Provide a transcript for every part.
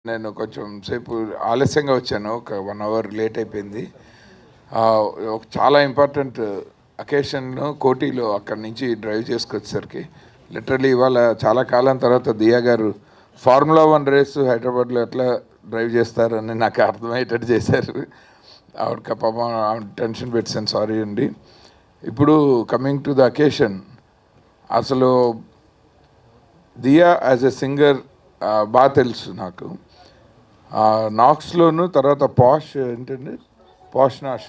నేను కొంచెం సేపు ఆలస్యంగా వచ్చాను. ఒక 1 అవర్ లేట్ అయిపోయింది. ఒక చాలా ఇంపార్టెంట్ అకేషన్ కోటిలో అక్కడి నుంచి డ్రైవ్ చేసుకొచ్చేసరికి లిటరలీ ఇవాళ చాలా కాలం తర్వాత దియా గారు ఫార్ములా 1 రేసు హైదరాబాద్లో ఎట్లా డ్రైవ్ చేస్తారని నాకు అర్థమయ్యేటట్టు చేశారు. ఆవిడకి పాపం ఆవిడ టెన్షన్ పెట్టాను, సారీ అండి. ఇప్పుడు కమింగ్ టు ద అకేషన్, అసలు దియా యాజ్ ఎ సింగర్ బాగా తెలుసు నాకు. నాక్స్లోను, తర్వాత పాష్ ఏంటండి పాష్ నాష్,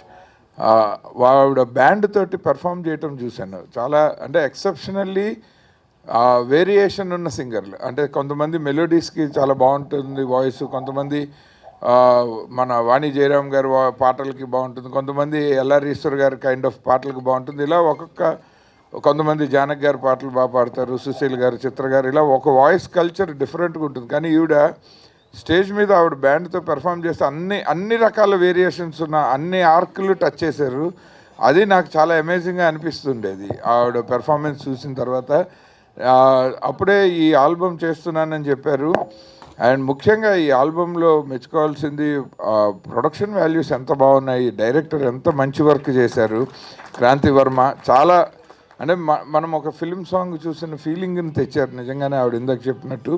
ఆవిడ బ్యాండ్ తోటి పెర్ఫామ్ చేయటం చూశాను. చాలా అంటే ఎక్సెప్షనల్లీ వేరియేషన్ ఉన్న సింగర్లు. అంటే కొంతమంది మెలోడీస్కి చాలా బాగుంటుంది వాయిస్, కొంతమంది మన వాణి జయరామ్ గారు పాటలకి బాగుంటుంది, కొంతమంది ఎల్ఆర్ ఈశ్వర్ గారి కైండ్ ఆఫ్ పాటలకు బాగుంటుంది. ఇలా కొంతమంది జానక్ గారి పాటలు బాగా పాడతారు, సుశీల్ గారు, చిత్ర గారు, ఇలా ఒక వాయిస్ కల్చర్ డిఫరెంట్గా ఉంటుంది. కానీ ఈవిడ స్టేజ్ మీద ఆవిడ బ్యాండ్తో పెర్ఫామ్ చేస్తే అన్ని రకాల వేరియేషన్స్ ఉన్న అన్ని ఆర్కులు టచ్ చేశారు. అది నాకు చాలా అమేజింగ్గా అనిపిస్తుండేది ఆవిడ పెర్ఫార్మెన్స్ చూసిన తర్వాత. అప్పుడే ఈ ఆల్బమ్ చేస్తున్నానని చెప్పారు. అండ్ ముఖ్యంగా ఈ ఆల్బంలో మెచ్చుకోవాల్సింది ప్రొడక్షన్ వాల్యూస్ ఎంత బాగున్నాయి, డైరెక్టర్ ఎంత మంచి వర్క్ చేశారు, క్రాంతి వర్మ. చాలా అంటే మనం ఒక ఫిల్మ్ సాంగ్ చూసిన ఫీలింగ్ని తెచ్చారు నిజంగానే ఆవిడ ఇందాక చెప్పినట్టు.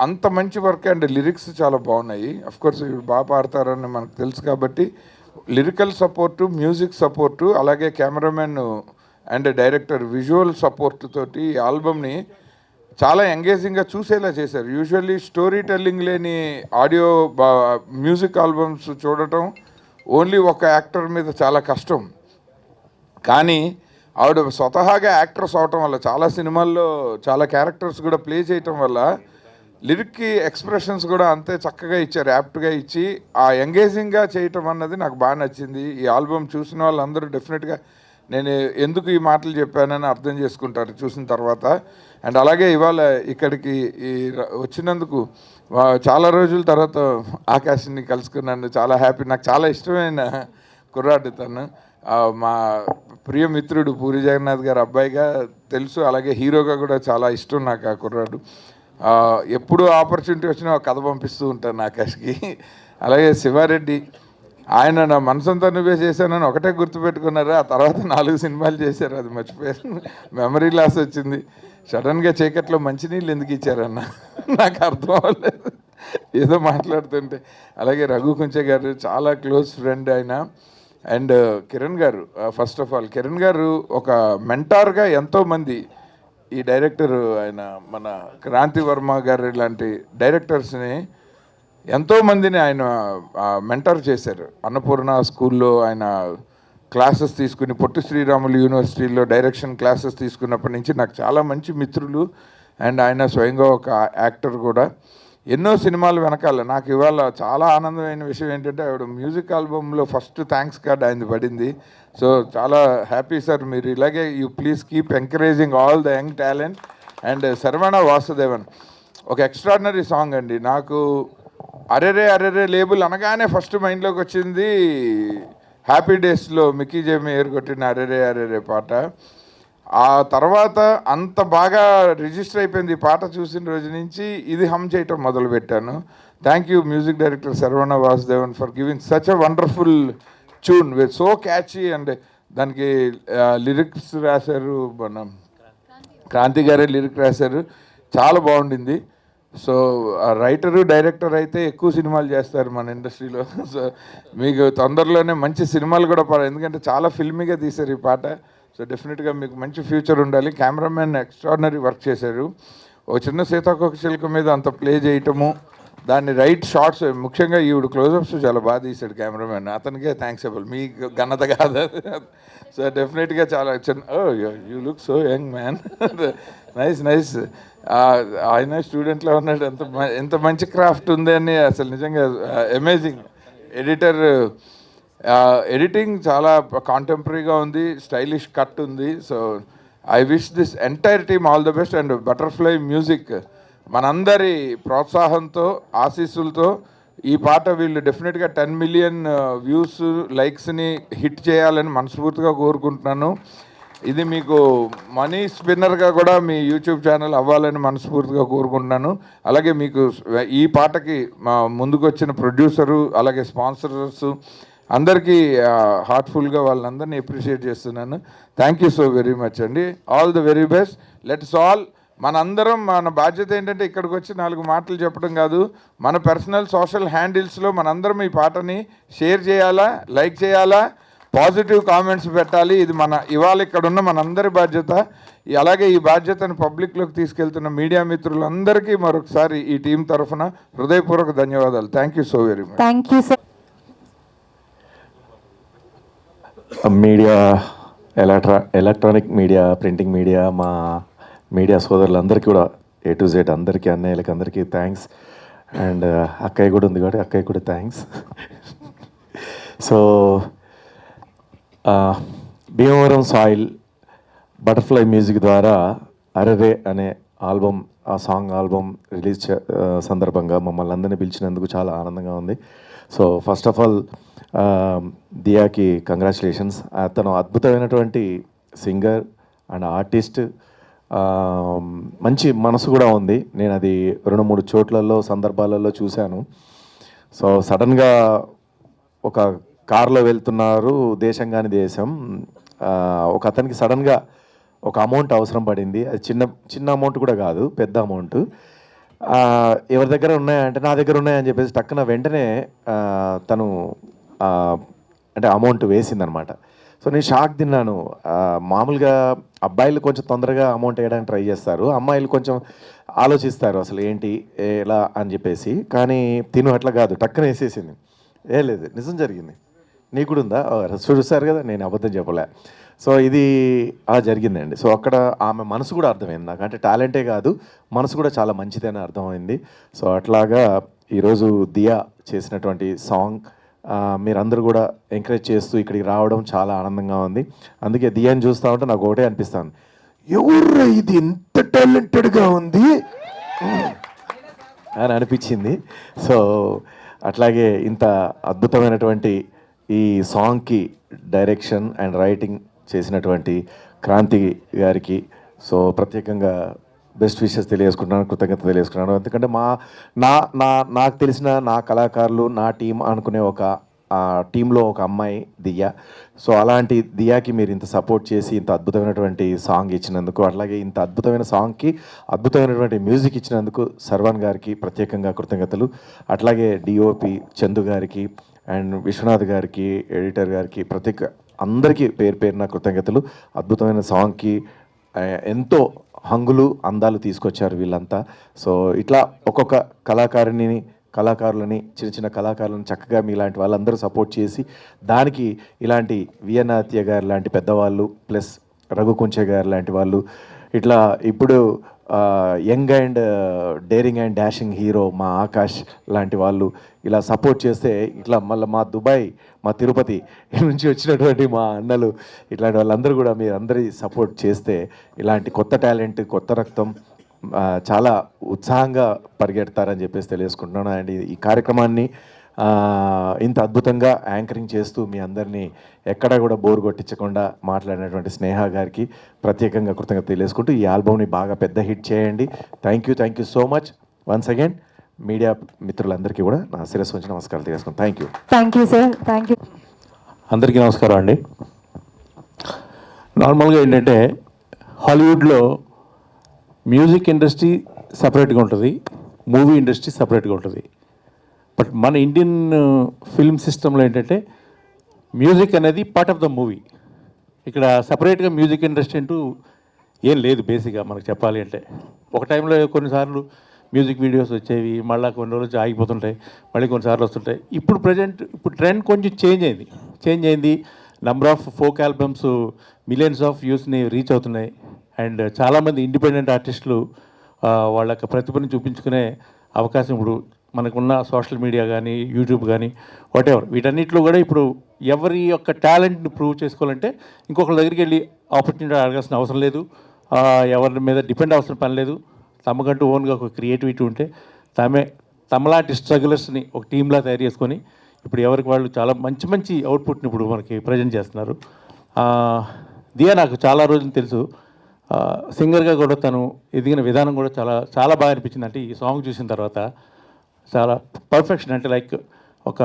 అంత మంచి వర్క్. అండ్ లిరిక్స్ చాలా బాగున్నాయి. అఫ్కోర్స్ ఇవి బాగా పాడతారని మనకు తెలుసు కాబట్టి లిరికల్ సపోర్టు, మ్యూజిక్ సపోర్టు, అలాగే cameraman and director visual support తోటి ఈ ఆల్బమ్ని చాలా ఎంగేజింగ్గా చూసేలా చేశారు. యూజువల్లీ స్టోరీ టెల్లింగ్ లేని ఆడియో మ్యూజిక్ ఆల్బమ్స్ చూడటం ఓన్లీ ఒక యాక్టర్ మీద చాలా కష్టం. కానీ ఆవిడ స్వతహాగా యాక్ట్రెస్ అవటం వల్ల, చాలా సినిమాల్లో చాలా క్యారెక్టర్స్ కూడా ప్లే చేయటం వల్ల లిరిక్కి ఎక్స్ప్రెషన్స్ కూడా అంతే చక్కగా ఇచ్చారు, యాప్ట్గా ఇచ్చి ఆ ఎంగేజింగ్గా చేయటం అన్నది నాకు బాగా నచ్చింది. ఈ ఆల్బమ్ చూసిన వాళ్ళందరూ డెఫినెట్గా నేను ఎందుకు ఈ మాటలు చెప్పానని అర్థం చేసుకుంటారు చూసిన తర్వాత. అండ్ అలాగే ఇవాళ ఇక్కడికి వచ్చినందుకు చాలా రోజుల తర్వాత ఆకాష్ని కలుసుకున్నాను, చాలా హ్యాపీ. నాకు చాలా ఇష్టమైన కుర్రాడు తను. మా ప్రియమిత్రుడు పూరి జగన్నాథ్ గారు అబ్బాయిగా తెలుసు, అలాగే హీరోగా కూడా చాలా ఇష్టం నాకు ఆ కుర్రాడు. ఎప్పుడు ఆపర్చునిటీ వచ్చినా కథ పంపిస్తూ ఉంటాను ఆకాష్కి. అలాగే శివారెడ్డి, ఆయన నా మనసంతా నువ్వే చేశానని ఒకటే గుర్తుపెట్టుకున్నారు. ఆ తర్వాత 4 సినిమాలు చేశారు, అది మర్చిపోయారు. మెమరీ లాస్ వచ్చింది. సడన్గా చీకట్లో మంచినీళ్ళు ఎందుకు ఇచ్చారన్న నాకు అర్థం అవ్వలేదు ఏదో మాట్లాడుతుంటే. అలాగే రఘు కుంచె గారు చాలా క్లోజ్ ఫ్రెండ్ ఆయన. అండ్ కిరణ్ గారు, ఫస్ట్ ఆఫ్ ఆల్ కిరణ్ గారు ఒక మెంటార్గా ఎంతోమంది, ఈ డైరెక్టర్ ఆయన మన క్రాంతి వర్మ గారు లాంటి డైరెక్టర్స్ని ఎంతోమందిని ఆయన మెంటర్ చేశారు. అన్నపూర్ణ స్కూల్లో ఆయన క్లాసెస్ తీసుకుని, పొట్టి శ్రీరాములు యూనివర్సిటీలో డైరెక్షన్ క్లాసెస్ తీసుకున్నప్పటి నుంచి నాకు చాలా మంచి మిత్రులు. అండ్ ఆయన స్వయంగా ఒక యాక్టర్ కూడా. ఎన్నో సినిమాలు వెనకాల నాకు ఇవాళ చాలా ఆనందమైన విషయం ఏంటంటే ఆవిడ మ్యూజిక్ ఆల్బంలో ఫస్ట్ థ్యాంక్స్ కార్డ్ ఆయనది పడింది. సో చాలా హ్యాపీ సార్, మీరు ఇలాగే you please keep encouraging all the young talent. And Saravana Vasudevan ఒక ఎక్స్ట్రాడినరీ సాంగ్ అండి. నాకు అరెరే అరెరే లేబుల్ అనగానే ఫస్ట్ మైండ్లోకి వచ్చింది హ్యాపీ డేస్లో మిక్కీ జేమి కొట్టిన అరెరే అరెరే పాట. ఆ తర్వాత అంత బాగా రిజిస్టర్ అయిపోయింది ఈ పాట చూసిన రోజు నుంచి ఇది హమ్ చేయటం మొదలుపెట్టాను. Thank you music director Saravana Vasudevan for giving such a wonderful tune with so catchy. And దానికి లిరిక్స్ రాశారు మన క్రాంతి గారే లిరిక్ రాశారు, చాలా బాగుండింది. సో రైటరు డైరెక్టర్ అయితే ఎక్కువ సినిమాలు చేస్తారు మన ఇండస్ట్రీలో. సో మీకు తొందరలోనే మంచి సినిమాలు కూడా ఎందుకంటే చాలా ఫిల్మీగా తీశారు ఈ పాట. సో డెఫినెట్గా మీకు మంచి ఫ్యూచర్ ఉండాలి. కెమెరామెన్ ఎక్స్ట్రాడినరీ వర్క్ చేశారు. ఒక చిన్న సీతాకోక చిలుక మీద అంత ప్లే చేయటము, దాన్ని రైట్ షార్ట్స్, ముఖ్యంగా ఈవిడ క్లోజప్స్ చాలా బాగా తీశాడు కెమెరామెన్, అతనికే థ్యాంక్స్ చెప్పాలి, మీ ఘనత కాదు. సో డెఫినెట్గా చాలా you look so young man. Nice nice. ఆయన స్టూడెంట్లో ఉన్నాడు, ఎంత మంచి క్రాఫ్ట్ ఉంది అని అసలు నిజంగా అమేజింగ్. ఎడిటింగ్ చాలా కాంటెంపరీగా ఉంది, స్టైలిష్ కట్ ఉంది. So I wish this entire team all the best. And butterfly music మనందరి ప్రోత్సాహంతో, ఆశీస్సులతో ఈ పాట వీళ్ళు డెఫినెట్గా 10 మిలియన్ వ్యూస్, లైక్స్ని హిట్ చేయాలని మనస్ఫూర్తిగా కోరుకుంటున్నాను. ఇది మీకు మనీ స్పిన్నర్గా కూడా మీ యూట్యూబ్ ఛానల్ అవ్వాలని మనస్ఫూర్తిగా కోరుకుంటున్నాను. అలాగే మీకు ఈ పాటకి మా ముందుకు వచ్చిన ప్రొడ్యూసరు అలాగే స్పాన్సరర్స్ అందరికీ హార్ట్ఫుల్గా వాళ్ళందరినీ అప్రిషియేట్ చేస్తున్నాను. Thank you so very much అండి. All the very best. Let's all మనందరం మన బాధ్యత ఏంటంటే ఇక్కడికి వచ్చి 4 మాటలు చెప్పడం కాదు, మన పర్సనల్ సోషల్ హ్యాండిల్స్లో మనందరం ఈ పాటని షేర్ చేయాలా, లైక్ చేయాలా, పాజిటివ్ కామెంట్స్ పెట్టాలి. ఇది ఇవాళ ఇక్కడ ఉన్న మనందరి బాధ్యత. అలాగే ఈ బాధ్యతను పబ్లిక్లోకి తీసుకెళ్తున్న మీడియా మిత్రులందరికీ మరొకసారి ఈ టీం తరఫున హృదయపూర్వక ధన్యవాదాలు. Thank you so very much. Thank you sir. Media, electronic media, printing media, మా మీడియా సోదరులందరికీ కూడా A to Z అందరికీ, అన్నయ్యలకి అందరికీ థ్యాంక్స్. అండ్ అక్కయ్య కూడా ఉంది కాబట్టి అక్కయ్య కూడా thanks. So Bhimavaram soil butterfly music ద్వారా అరెరే అనే ఆల్బమ్, ఆ సాంగ్ ఆల్బమ్ రిలీజ్ సందర్భంగా మమ్మల్ని అందరినీ పిలిచినందుకు చాలా ఆనందంగా ఉంది. సో ఫస్ట్ ఆఫ్ ఆల్ దియాకి కంగ్రాచులేషన్స్. అతను అద్భుతమైనటువంటి సింగర్ అండ్ ఆర్టిస్ట్, మంచి మనసు కూడా ఉంది. నేను అది 2-3 చోట్లలో సందర్భాలలో చూశాను. సో సడన్గా ఒక కారులో వెళ్తున్నారు, దేశం కాని దేశం, ఒక అతనికి సడన్గా ఒక అమౌంట్ అవసరం పడింది. అది చిన్న అమౌంట్ కూడా కాదు, పెద్ద అమౌంట్. ఎవరి దగ్గర ఉన్నాయంటే నా దగ్గర ఉన్నాయని చెప్పేసి టక్కున వెంటనే తను అంటే అమౌంట్ వేసిందనమాట. సో నేను షాక్ తిన్నాను. మామూలుగా అబ్బాయిలు కొంచెం తొందరగా అమౌంట్ వేయడానికి ట్రై చేస్తారు, అమ్మాయిలు కొంచెం ఆలోచిస్తారు అసలు ఏంటి ఎలా అని చెప్పేసి. కానీ తిను అట్లా కాదు, టక్కున వేసేసింది. లేదు, నిజం జరిగింది. నీకు కూడా ఉందా? చూస్తారు కదా, నేను అబద్ధం చెప్పలే. సో ఇది అలా జరిగిందండి. సో అక్కడ ఆమె మనసు కూడా అర్థమైంది నాకు. అంటే టాలెంటే కాదు, మనసు కూడా చాలా మంచిదని అర్థమైంది. సో అట్లాగా ఈరోజు దియా చేసినటువంటి సాంగ్ మీరందరూ కూడా ఎంకరేజ్ చేస్తూ ఇక్కడికి రావడం చాలా ఆనందంగా ఉంది. అందుకే దియాని చూస్తూ ఉంటే నాకు ఒకటే అనిపిస్తాను, ఎవరు ఇది ఇంత టాలెంటెడ్గా ఉంది అని అనిపించింది. సో అట్లాగే ఇంత అద్భుతమైనటువంటి ఈ సాంగ్కి డైరెక్షన్ అండ్ రైటింగ్ చేసినటువంటి క్రాంతి గారికి సో ప్రత్యేకంగా బెస్ట్ విషెస్ తెలియజేసుకుంటున్నాను, కృతజ్ఞత తెలియజేసుకున్నాను. ఎందుకంటే నాకు తెలిసిన నా కళాకారులు, నా టీం అనుకునే ఒక టీంలో ఒక అమ్మాయి దియా. సో అలాంటి దియాకి మీరు ఇంత సపోర్ట్ చేసి ఇంత అద్భుతమైనటువంటి సాంగ్ ఇచ్చినందుకు, అట్లాగే ఇంత అద్భుతమైన సాంగ్కి అద్భుతమైనటువంటి మ్యూజిక్ ఇచ్చినందుకు సర్వాన్ గారికి ప్రత్యేకంగా కృతజ్ఞతలు. అట్లాగే డిఓపి చందు గారికి అండ్ విశ్వనాథ్ గారికి, ఎడిటర్ గారికి, అందరికీ పేరు పేరున కృతజ్ఞతలు. అద్భుతమైన సాంగ్కి ఎంతో హంగులు, అందాలు తీసుకొచ్చారు వీళ్ళంతా. సో ఇట్లా ఒక్కొక్క కళాకారులని చిన్న చిన్న కళాకారులను చక్కగా మీలాంటి వాళ్ళందరూ సపోర్ట్ చేసి దానికి ఇలాంటి విఎన్ఆత్య గారు లాంటి పెద్దవాళ్ళు ప్లస్ రఘు కుంచె గారు లాంటి వాళ్ళు, ఇట్లా ఇప్పుడు young and daring and dashing hero మా ఆకాష్ లాంటి వాళ్ళు ఇలా సపోర్ట్ చేస్తే, ఇట్లా మళ్ళీ మా దుబాయ్, మా తిరుపతి నుంచి వచ్చినటువంటి మా అన్నలు, ఇట్లాంటి వాళ్ళందరూ కూడా మీరు అందరి సపోర్ట్ చేస్తే ఇలాంటి కొత్త టాలెంట్, కొత్త రక్తం చాలా ఉత్సాహంగా పరిగెడతారని చెప్పేసి తెలియజేసుకుంటున్నాను. అండ్ ఈ కార్యక్రమాన్ని ఇంత అద్భుతంగా యాంకరింగ్ చేస్తూ మీ అందరినీ ఎక్కడా కూడా బోర్ కొట్టించకుండా మాట్లాడినటువంటి స్నేహ గారికి ప్రత్యేకంగా కృతజ్ఞత తెలియజేసుకుంటూ ఈ ఆల్బమ్ని బాగా పెద్ద హిట్ చేయండి. Thank you so much once again. Media మిత్రులందరికీ కూడా నా శిరస్సు వచ్చి నమస్కారాలు తెలియజేసుకుంటాను. Thank you sir. Thank you. అందరికీ నమస్కారం అండి. నార్మల్గా ఏంటంటే హాలీవుడ్లో మ్యూజిక్ ఇండస్ట్రీ సపరేట్గా ఉంటుంది, మూవీ ఇండస్ట్రీ సపరేట్గా ఉంటుంది. బట్ మన ఇండియన్ ఫిల్మ్ సిస్టంలో ఏంటంటే మ్యూజిక్ అనేది పార్ట్ ఆఫ్ ద మూవీ. ఇక్కడ సపరేట్గా మ్యూజిక్ ఇండస్ట్రీ అంటూ ఏం లేదు బేసిక్గా మనకు చెప్పాలి అంటే. ఒక టైంలో కొన్నిసార్లు మ్యూజిక్ వీడియోస్ వచ్చేవి, మళ్ళీ కొన్ని రోజులు ఆగిపోతుంటాయి, మళ్ళీ కొన్నిసార్లు వస్తుంటాయి. ఇప్పుడు ట్రెండ్ కొంచెం చేంజ్ అయింది. Number of folk albums millions of వ్యూస్ని రీచ్ అవుతున్నాయి. అండ్ చాలామంది ఇండిపెండెంట్ ఆర్టిస్టులు వాళ్ళ యొక్క ప్రతిభను చూపించుకునే అవకాశం ఇప్పుడు మనకున్న సోషల్ మీడియా కానీ, యూట్యూబ్ కానీ, వాటెవర్, వీటన్నిటిలో కూడా ఇప్పుడు ఎవరి యొక్క టాలెంట్ని ప్రూవ్ చేసుకోవాలంటే ఇంకొకరి దగ్గరికి వెళ్ళి ఆపర్చునిటీ అడగాల్సిన అవసరం లేదు, ఎవరి మీద డిపెండ్ అవసరం పని లేదు. తమకంటూ ఓన్గా ఒక క్రియేటివిటీ ఉంటే తమలాంటి స్ట్రగులర్స్ని ఒక టీంలా తయారు చేసుకొని ఇప్పుడు ఎవరికి వాళ్ళు చాలా మంచి అవుట్పుట్ని ఇప్పుడు మనకి ప్రజెంట్ చేస్తున్నారు. దియా నాకు చాలా రోజులు తెలుసు. సింగర్గా కూడా తను ఎదిగిన విధానం కూడా చాలా చాలా బాగా అనిపించింది. అంటే ఈ సాంగ్ చూసిన తర్వాత చాలా పర్ఫెక్షన్, అంటే లైక్ ఒక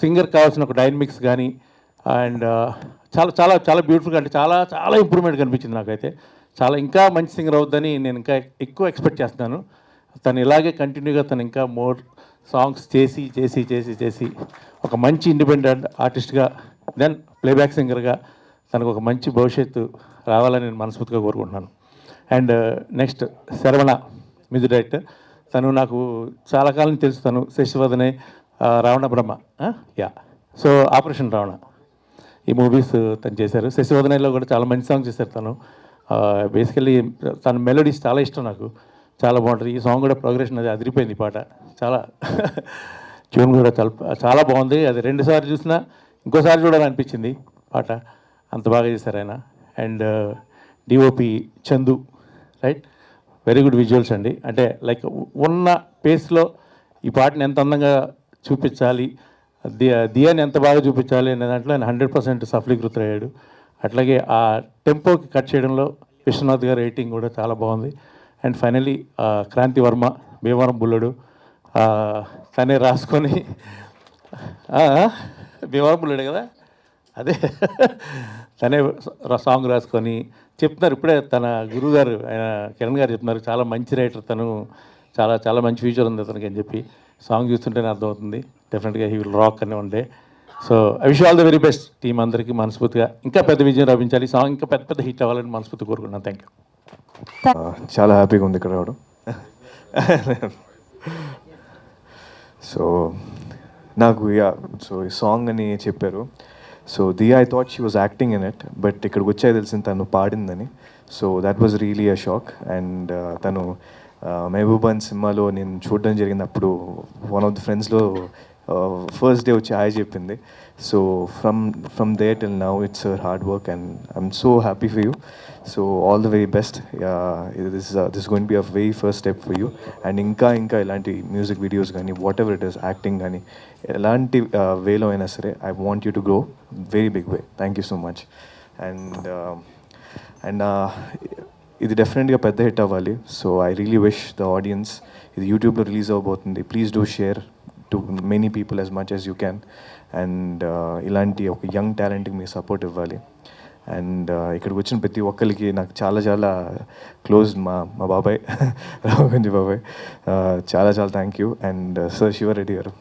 సింగర్ కావాల్సిన ఒక డైనమిక్స్ కానీ అండ్ చాలా చాలా చాలా బ్యూటిఫుల్గా, అంటే చాలా చాలా ఇంప్రూవ్మెంట్ కనిపించింది నాకైతే. చాలా ఇంకా మంచి సింగర్ అవుద్దని నేను ఇంకా ఎక్కువ ఎక్స్పెక్ట్ చేస్తున్నాను. తను ఇలాగే కంటిన్యూగా తను ఇంకా మోర్ సాంగ్స్ చేసి చేసి చేసి చేసి ఒక మంచి ఇండిపెండెంట్ ఆర్టిస్ట్గా, దెన్ ప్లేబ్యాక్ సింగర్గా తనకు ఒక మంచి భవిష్యత్తు రావాలని నేను మనస్ఫూర్తిగా కోరుకుంటున్నాను. And next Saravana music director. తను నాకు చాలా కాలం తెలుసు. తను శశివదనే, రావణ బ్రహ్మ, యా, సో ఆపరేషన్ రావణ ఈ మూవీస్ తను చేశారు. శశివదనలో కూడా చాలా మంచి సాంగ్ చేశారు తను. బేసికల్లీ తన మెలోడీస్ చాలా ఇష్టం నాకు, చాలా బాగుంటుంది. ఈ సాంగ్ కూడా ప్రోగ్రెషన్ అది అదిరిపోయింది. ఈ పాట చాలా ట్యూన్ కూడా చాలా చాలా బాగుంది. అది రెండుసార్లు చూసినా ఇంకోసారి చూడాలనిపించింది పాట, అంత బాగా చేశారు ఆయన. And DOP Chandu, right, very good visuals అండి. అంటే లైక్ ఉన్న పేస్లో ఈ పాటని ఎంత అందంగా చూపించాలి, దియాని ఎంత బాగా చూపించాలి అనే దాంట్లో ఆయన 100% సఫలీకృతయ్యాడు. అట్లాగే ఆ టెంపోకి కట్ చేయడంలో విశ్వనాథ్ గారి రేటింగ్ కూడా చాలా బాగుంది. అండ్ ఫైనలీ క్రాంతి వర్మ, భీమవరం బుల్లడు, తనే రాసుకొని, భీమవరం బుల్లడే కదా, అదే తనే సాంగ్ రాసుకొని చెప్తున్నారు. ఇప్పుడే తన గురువు గారు ఆయన కిరణ్ గారు చెప్తున్నారు, చాలా మంచి రైటర్ తను, చాలా చాలా మంచి ఫ్యూచర్ ఉంది అతనికి అని చెప్పి. సాంగ్ చూస్తుంటేనే అర్థమవుతుంది. డెఫినెట్గా హీ విల్ రాక్ అని ఉండే. So I wish all the very best team అందరికీ. మనస్ఫూర్తిగా ఇంకా పెద్ద విజయం లభించాలి, సాంగ్ ఇంకా పెద్ద పెద్ద హిట్ అవ్వాలని మనస్ఫూర్తి కోరుకుంటున్నాను. Thank you. చాలా హ్యాపీగా ఉంది ఇక్కడ రావడం. సో నాకు సో ఈ సాంగ్ అని చెప్పారు. So Dia, I thought she was acting in it, but ఇక్కడికి వచ్చాయి తెలిసింది తను పాడిందని. So that was really a shock. And తను మెహబూబాన్ సినిమాలో నేను చూడడం జరిగింది. అప్పుడు వన్ ఆఫ్ ది ఫ్రెండ్స్లో ఫస్ట్ డే వచ్చి హాయ్ చెప్పింది. So from then till now it's hard work and I'm so happy for you. So all the very best. This going be a very first step for you. And ఇంకా ఇంకా ఇలాంటి music videos కానీ whatever it is, acting కానీ ఎలాంటి వేలో అయినా సరే, I want you to grow very big way. Thank you so much. And ఇది డెఫినెట్గా పెద్ద హిట్ అవ్వాలి. So I really wish the audience, ఇది యూట్యూబ్లో రిలీజ్ అవబోతుంది, please do share to many people as much as you can. And ఇలాంటి ఒక young టాలెంట్కి మీ సపోర్ట్ ఇవ్వాలి. అండ్ ఇక్కడికి వచ్చిన ప్రతి ఒక్కరికి నాకు చాలా చాలా క్లోజ్ మా బాబాయ్ రాఘవగంజి బాబాయ్, చాలా చాలా thank you. And sir Siva Reddy గారు,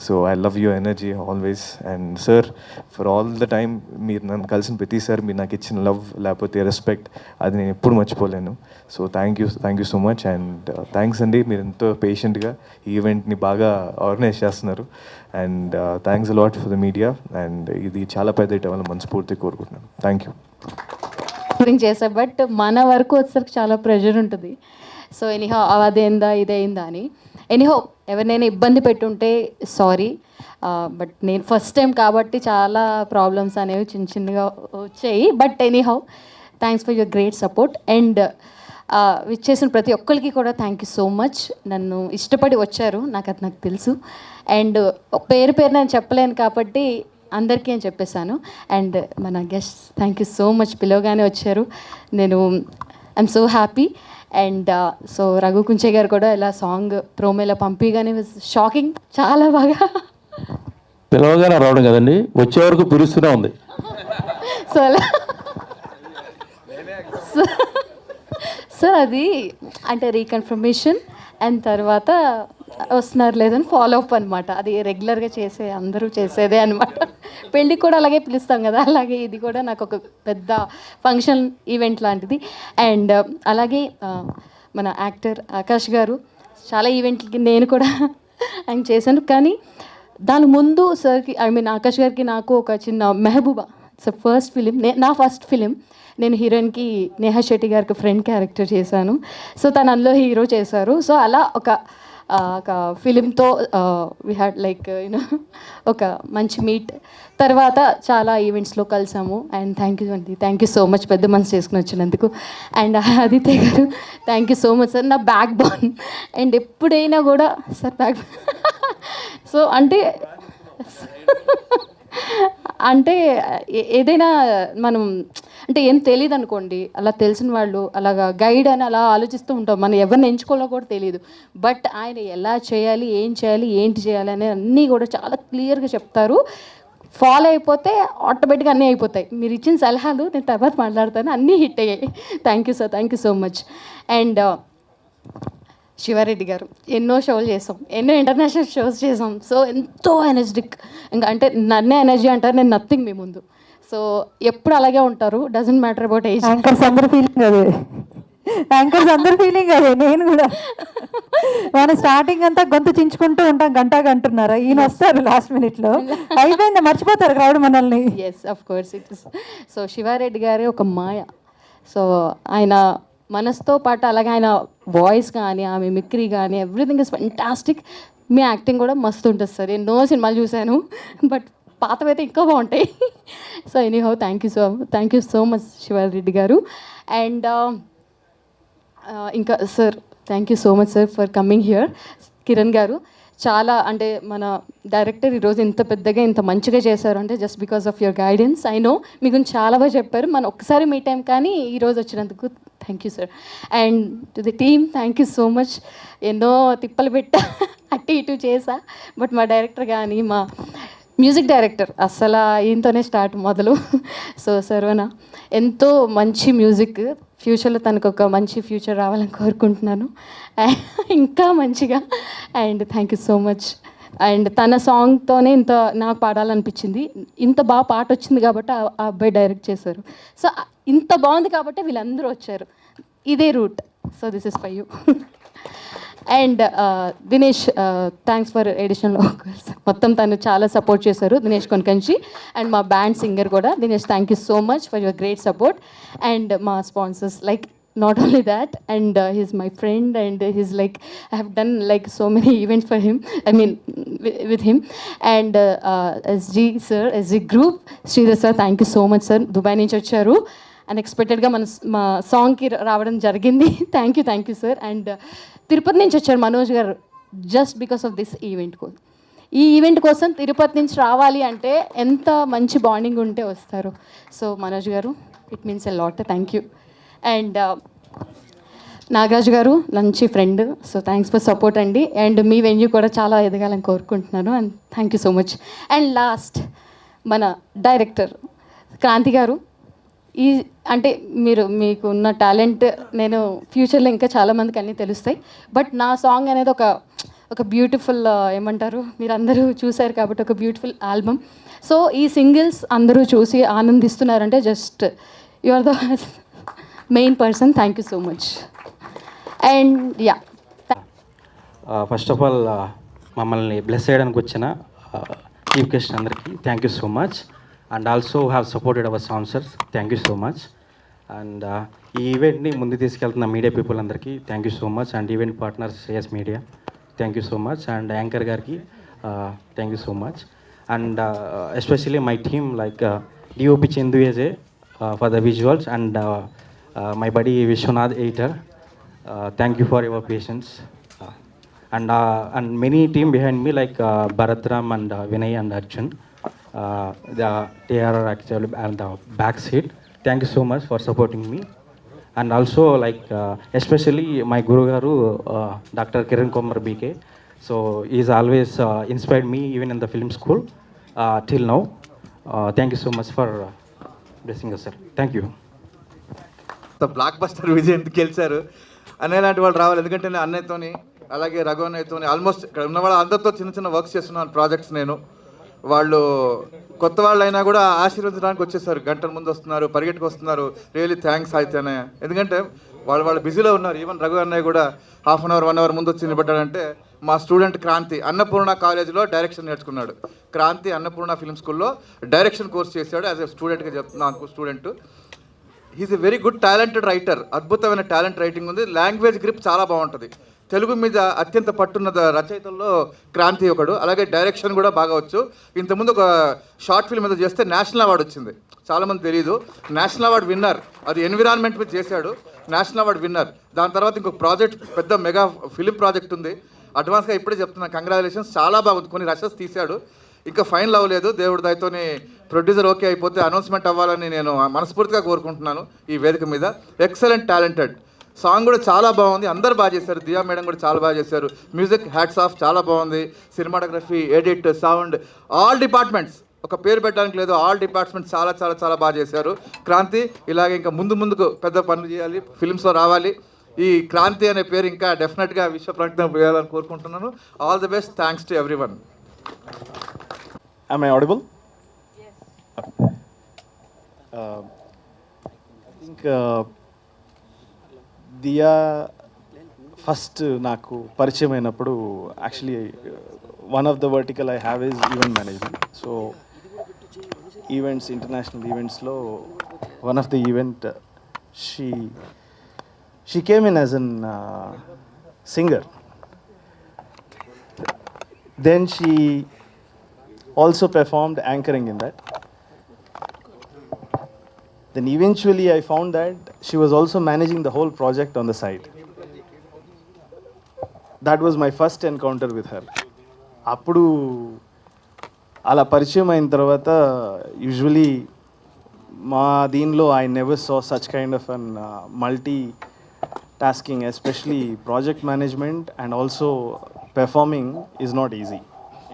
so I love your energy always. And sir, for all the time మీరు నన్ను కలిసిన ప్రతిసారి మీరు నాకు ఇచ్చిన లవ్ లేకపోతే రెస్పెక్ట్, అది నేను ఎప్పుడు మర్చిపోలేను. So thank you so much. And thanks అండి, మీరు ఎంతో పేషెంట్గా ఈ ఈవెంట్ని బాగా ఆర్గనైజ్ చేస్తున్నారు. And thanks a lot for the media. And ఇది చాలా పెద్ద హిట్ అవ్వాలని మనస్ఫూర్తిగా కోరుకుంటున్నాను. Thank you. చేసా, బట్ మన వరకు వచ్చేసరికి చాలా ప్రెషర్ ఉంటుంది. సో ఎనీహౌ అదేందా ఇదేందా అని, ఎనీహౌ ఎవరినైనా ఇబ్బంది పెట్టుంటే సారీ. బట్ నేను ఫస్ట్ టైం కాబట్టి చాలా ప్రాబ్లమ్స్ అనేవి చిన్న చిన్నగా వచ్చాయి. But anyhow thanks for your great support. And విచ్చేసిన ప్రతి ఒక్కరికి కూడా థ్యాంక్ యూ సో మచ్. నన్ను ఇష్టపడి వచ్చారు, నాకు తెలుసు. అండ్ పేరు నేను చెప్పలేను కాబట్టి అందరికీ అని చెప్పేశాను. అండ్ మన guest thank you so much, పిలవగానే వచ్చారు. నేను I'm so happy. And so Raghu Kunche గారు కూడా ఇలా సాంగ్ ప్రోమోలో పంపిగానే షాకింగ్, చాలా బాగా. పిలవగానే రావడం కదండి, వచ్చే వరకు పిలుస్తూనే ఉంది. సో అలా సో అది అంటే రీకన్ఫర్మేషన్ అండ్ తర్వాత వస్తున్నారు లేదని ఫాలో అప్ అనమాట. అది రెగ్యులర్గా అందరూ చేసేదే అనమాట. పెళ్ళికి కూడా అలాగే పిలుస్తాం కదా, అలాగే ఇది కూడా నాకు ఒక పెద్ద ఫంక్షన్ ఈవెంట్ లాంటిది. అండ్ అలాగే మన యాక్టర్ ఆకాష్ గారు చాలా ఈవెంట్లకి నేను కూడా ఆయన చేశాను. కానీ దాని ముందు సార్కి, ఐ మీన్ ఆకాష్ గారికి నాకు ఒక చిన్న మెహబూబా, ఇట్స్ ఫస్ట్ ఫిలిం, నా ఫస్ట్ ఫిలిం. నేను హీరోయిన్కి నేహా శెట్టి గారికి ఫ్రెండ్ క్యారెక్టర్ చేశాను. సో తను అందులో హీరో చేశారు. సో అలా ఒక ఫిలింతో వీ హ్యాడ్ లైక్ యూనో ఒక మంచి మీట్. తర్వాత చాలా ఈవెంట్స్లో కలిసాము. అండ్ థ్యాంక్ యూ అండి, థ్యాంక్ యూ సో మచ్ పెద్ద మనసు చేసుకుని వచ్చినందుకు. అండ్ ఆదిత్య గారు thank you so much sir, నా బ్యాక్ బోన్. అండ్ ఎప్పుడైనా కూడా సార్ బ్యాక్ సో అంటే అంటే ఏదైనా మనం అంటే ఏం తెలియదు అనుకోండి, అలా తెలిసిన వాళ్ళు అలాగా గైడ్ అని అలా ఆలోచిస్తూ ఉంటాం, మనం ఎవరిని ఎంచుకోవాలో కూడా తెలియదు. బట్ ఆయన ఎలా చేయాలి, ఏం చేయాలి, ఏంటి చేయాలి అనే అన్నీ కూడా చాలా క్లియర్గా చెప్తారు. ఫాలో అయిపోతే ఆటోమేటిక్గా అన్నీ అయిపోతాయి. మీరు ఇచ్చిన సలహాలు నేను తర్వాత మాట్లాడతాను, అన్నీ హిట్ అయ్యాయి. Thank you sir, thank you so much. And Siva Reddy గారు, ఎన్నో షోలు చేసాం, ఎన్నో ఇంటర్నేషనల్ షోస్ చేసాం. సో ఎంతో ఎనర్జెటిక్, ఇంకా అంటే నన్నే ఎనర్జీ అంటారు, నేను నథింగ్ మీ ముందు. సో ఎప్పుడు అలాగే ఉంటారు, doesn't matter about age. Anchors అందరు ఫీలింగ్ అదే, యాంకర్స్ అందరు ఫీలింగ్ అదే. నేను కూడా మన స్టార్టింగ్ అంతా గొంతు చించుకుంటూ ఉంటాం, గంటన్నారా, ఈయన వస్తారు లాస్ట్ మినిట్లో, అయిపోయింది, మర్చిపోతారు క్రౌడ్ మనల్ని. Yes, of course it is. So Siva Reddy గారే ఒక మాయ. సో ఆయన మనసుతో పాటు అలాగే ఆయన వాయిస్ కానీ, ఆ మిమిక్రీ కానీ, everything is fantastic. Me acting కూడా మస్తు ఉంటుంది సార్, ఎన్నో సినిమాలు చూశాను, బట్ పాతవైతే ఇంకా బాగుంటాయి. So anyhow thank you so much Siva Reddy గారు. అండ్ ఇంకా sir, thank you so much sir for coming here. Kiran గారు, చాలా అంటే మన డైరెక్టర్ ఈరోజు ఇంత పెద్దగా ఇంత మంచిగా చేశారు అంటే just because of your guidance. I know మీ గురించి చాలా బాగా చెప్పారు, మనం ఒక్కసారి మీట్ అయ్యాం కానీ ఈరోజు వచ్చినందుకు thank you sir. And to the team thank you so much. ఎన్నో తిప్పలు పెట్టా, అటు ఇటు చేసా, బట్ మా డైరెక్టర్ కానీ మా మ్యూజిక్ డైరెక్టర్ అస్సలు ఈయనతోనే స్టార్ట్ మొదలు. సో సర్వన ఎంతో మంచి మ్యూజిక్, ఫ్యూచర్లో తనకు ఒక మంచి ఫ్యూచర్ రావాలని కోరుకుంటున్నాను, ఇంకా మంచిగా. And thank you so much. And తన సాంగ్తోనే ఇంత నాకు పాడాలనిపించింది, ఇంత బాగా పాట వచ్చింది కాబట్టి ఆ అబ్బాయి డైరెక్ట్ చేశారు. సో ఇంత బాగుంది కాబట్టి వీళ్ళందరూ వచ్చారు, ఇదే route. So this is for you. And Dinesh, thanks for additional vocals, మొత్తం తను చాలా సపోర్ట్ చేశారు, దినేష్ కొనకంచి. అండ్ మా బ్యాండ్ సింగర్ కూడా Dinesh, thank you so much for your great support. And మా sponsors, like not only that, and he's my friend, and he's like, I have done like so many events for him, I mean with him. And SG sir, SG group, Sridhar sir, thank you so much sir. Dubai నుంచి వచ్చారు, అన్ఎక్స్పెక్టెడ్గా మా సాంగ్కి రావడం జరిగింది. Thank you sir. And Tirupati నుంచి వచ్చారు మనోజ్ గారు, జస్ట్ బికాస్ ఆఫ్ దిస్ ఈ ఈవెంట్ కోసం తిరుపతి నుంచి రావాలి అంటే ఎంత మంచి బాండింగ్ ఉంటే వస్తారు. సో మనోజ్ గారు, it means a lot, thank you. And Nagaraju గారు, మంచి friend, so thanks for support అండి. అండ్ మీ వెన్యూ కూడా చాలా ఎదగాలని కోరుకుంటున్నాను, and thank you so much. And last మన డైరెక్టర్ క్రాంతి గారు, అంటే మీకు ఉన్న టాలెంట్ నేను ఫ్యూచర్లో ఇంకా చాలామందికి అన్నీ తెలుస్తాయి, బట్ నా సాంగ్ అనేది ఒక బ్యూటిఫుల్, ఏమంటారు, మీరు అందరూ చూశారు కాబట్టి ఒక బ్యూటిఫుల్ ఆల్బమ్. సో ఈ సింగిల్స్ అందరూ చూసి ఆనందిస్తున్నారంటే just you are the main person. Thank you so much. And yeah, first of all మమ్మల్ని బ్లెస్ చేయడానికి వచ్చిన చీఫ్ గెస్ట్ అందరికీ thank you so much. And also have supported our sponsors, thank you so much. And ఈ ఈవెంట్ని ముందు తీసుకెళ్తున్న media people అందరికీ thank you so much. And event partner Shreyas media, thank you so much. And anchor గారికి thank you so much. And especially my team like DOP Chandu AJ for the visuals, and my buddy Vishwanath editor, thank you for your patience. And many team behind me like Bharatram and Vinay and Arjun, they are actually at the back seat. Thank you so much for supporting me. And also like especially my Guru Garu, Dr. Kiran Kumar BK. So he's always inspired me even in the film school till now. Thank you so much for blessing us, sir. Thank you. Block buster Vijay ఎందుకు గెలిచారు అనే లాంటి వాళ్ళు రావాలి, ఎందుకంటే నేను అన్నయ్యతోని అలాగే Raghu అన్నయ్యతోని almost ఇక్కడ ఉన్న వాళ్ళు అందరితో చిన్న వర్క్స్ చేస్తున్నాను ప్రాజెక్ట్స్. నేను వాళ్ళు కొత్త వాళ్ళు అయినా కూడా ఆశీర్వదించడానికి వచ్చేసారు, గంటల ముందు వస్తున్నారు, పరిగెట్టుకు వస్తున్నారు. రియలీ థ్యాంక్స్ అయితే అన్నయ్య, ఎందుకంటే వాళ్ళు బిజీలో ఉన్నారు. ఈవెన్ రఘు అన్నయ్య కూడా హాఫ్ అన్ అవర్ 1 hour ముందు వచ్చి నిలబడ్డాడంటే మా స్టూడెంట్ క్రాంతి అన్నపూర్ణ కాలేజీలో డైరెక్షన్ నేర్చుకున్నాడు. క్రాంతి అన్నపూర్ణ ఫిల్మ్ స్కూల్లో డైరెక్షన్ కోర్స్ చేశాడు. యాజ్ ఎ స్టూడెంట్గా చెప్తున్నాను, student. He's a very good talented writer, అద్భుతమైన టాలెంట్ రైటింగ్ ఉంది, లాంగ్వేజ్ గ్రిప్ చాలా బాగుంటుంది. తెలుగు మీద అత్యంత పట్టున్న రచయితల్లో క్రాంతి ఒకడు. అలాగే డైరెక్షన్ కూడా బాగా వచ్చు. ఇంతకుముందు ఒక షార్ట్ ఫిల్మ్ మీద చేస్తే నేషనల్ అవార్డు వచ్చింది, చాలామంది తెలియదు. నేషనల్ అవార్డు విన్నర్, అది ఎన్విరాన్మెంట్ మీద చేశాడు, నేషనల్ అవార్డు విన్నర్. దాని తర్వాత ఇంకొక ప్రాజెక్ట్, పెద్ద మెగా ఫిలిం ప్రాజెక్ట్ ఉంది. అడ్వాన్స్గా ఇప్పుడే చెప్తున్నా, కంగ్రాచులేషన్స్, చాలా బాగుంది. కొన్ని రషెస్ తీశాడు. ఇంకా ఫైనల్ అవ్వలేదు, దేవుడి దయతోని ప్రొడ్యూసర్ ఓకే అయిపోతే అనౌన్స్మెంట్ అవ్వాలని నేను మనస్ఫూర్తిగా కోరుకుంటున్నాను. ఈ వేదిక మీద ఎక్సలెంట్ టాలెంటెడ్, సాంగ్ కూడా చాలా బాగుంది, అందరు బాగా చేశారు, దియా మేడం కూడా చాలా బాగా చేశారు, మ్యూజిక్ హ్యాట్స్ ఆఫ్ చాలా బాగుంది, cinematography, edit, sound, all departments, ఒక పేరు పెట్టడానికి లేదు, ఆల్ డిపార్ట్మెంట్స్ చాలా చాలా చాలా బాగా చేశారు. క్రాంతి ఇలాగే ఇంకా ముందుకు పెద్ద పనులు చేయాలి, ఫిల్మ్స్లో రావాలి. ఈ క్రాంతి అనే పేరు ఇంకా డెఫినెట్గా విశ్వ ప్రకటన చేయాలని కోరుకుంటున్నాను. All the best, thanks to everyone. Am I audible? Yes. I think Diya first నాకు పరిచయం అయినప్పుడు actually one of the vertical I have is event management. So events, international ఈవెంట్స్లో one of the event she came in as an singer. Then she also performed anchoring in that. Then eventually I found that she was also managing the whole project on the side. That was my first encounter with her. అప్పుడు అలా పరిచయం అయిన తర్వాత usually మా దీనిలో I never saw such kind of an multi tasking, especially project management and also performing is not easy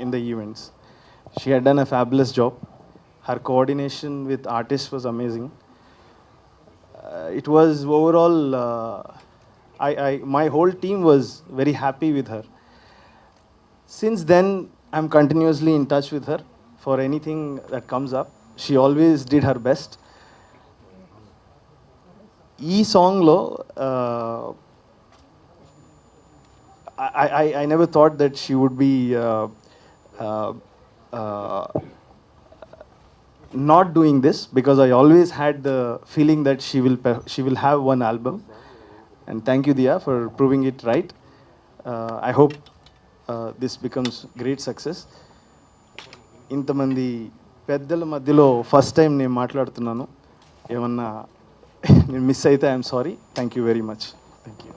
in the events. She had done a fabulous job. Her coordination with artists was amazing. It was overall, my whole team was very happy with her. Since then, I'm continuously in touch with her for anything that comes up. She always did her best. Ee song lo, I never thought that she would be not doing this, because I always had the feeling that she will have one album. And thank you, Diya, for proving it right. I hope this becomes great success. ఇంతమంది పెద్దల మధ్యలో first time నేను మాట్లాడుతున్నాను. ఏమన్నా నేను miss అయితే I'm sorry. Thank you very much. Thank you.